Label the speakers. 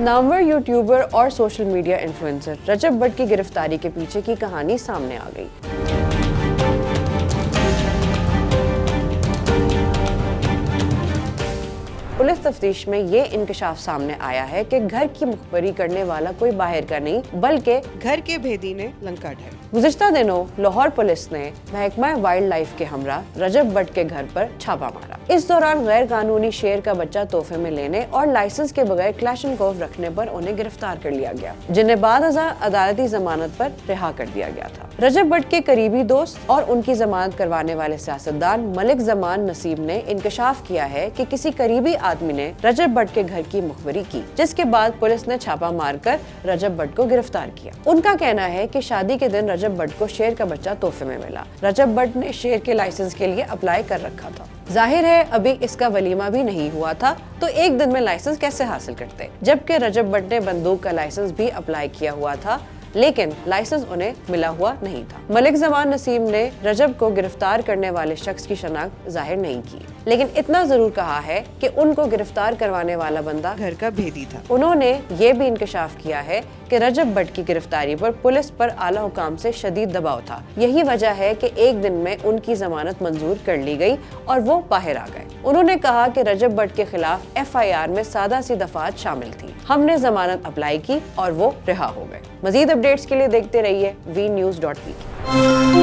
Speaker 1: Namvar YouTuber और social media influencer रजब भट्ट की गिरफ्तारी के पीछे की कहानी सामने आ गई। पुलिस तफ्तीश में ये इंकशाफ सामने आया है कि घर की मुखबरी करने वाला कोई बाहर का नहीं बल्कि
Speaker 2: घर के भेदी ने लंका ढाई।
Speaker 1: गुज़िश्ता दिनों लाहौर पुलिस ने महकमा वाइल्ड लाइफ के हमरा रजब भट्ट के घर पर छापा मारा। इस दौरान गैर कानूनी शेर का बच्चा तोहफे में लेने और लाइसेंस के बगैर क्लैशनकोव रखने पर उन्हें गिरफ्तार कर लिया गया, जिन्हें बाद अदालती जमानत पर रिहा कर दिया गया था। रजब भट्ट के करीबी दोस्त और उनकी जमानत करवाने वाले सियासतदान मलिक जमान नसीब ने इंकशाफ किया है कि किसी करीबी आदमी ने रजब भट्ट के घर की मुखबरी की, जिसके बाद पुलिस ने छापा मारकर रजब भट्ट को गिरफ्तार किया। उनका कहना है कि शादी के दिन रजब भट्ट को शेर का बच्चा तोहफे में मिला। रजब भट्ट ने शेर के लाइसेंस के लिए अप्लाई कर रखा था। जाहिर है अभी इसका वलीमा भी नहीं हुआ था, तो एक दिन में लाइसेंस कैसे हासिल करते, जबकि रजब भट्ट ने बंदूक का लाइसेंस भी अप्लाई किया हुआ था, लेकिन लाइसेंस उन्हें मिला हुआ नहीं था। मलिक जमान नसीम ने रजब को गिरफ्तार करने वाले शख्स की शनाख्त जाहिर नहीं की, लेकिन इतना जरूर कहा है कि उनको गिरफ्तार करवाने वाला बंदा
Speaker 2: घर का भेदी था।
Speaker 1: उन्होंने ये भी इंकशाफ किया है कि रजब भट्ट की गिरफ्तारी पर पुलिस पर आला हुकाम से शदीद दबाव था। यही वजह है कि एक दिन में उनकी जमानत मंजूर कर ली गई और वो बाहर आ गए। उन्होंने कहा कि रजब भट्ट के खिलाफ FIR में सादा सी दफात शामिल थी। हमने जमानत अप्लाई की और वो रिहा हो गए। मजीद अपडेट्स के लिए देखते रहिए vnews.pk।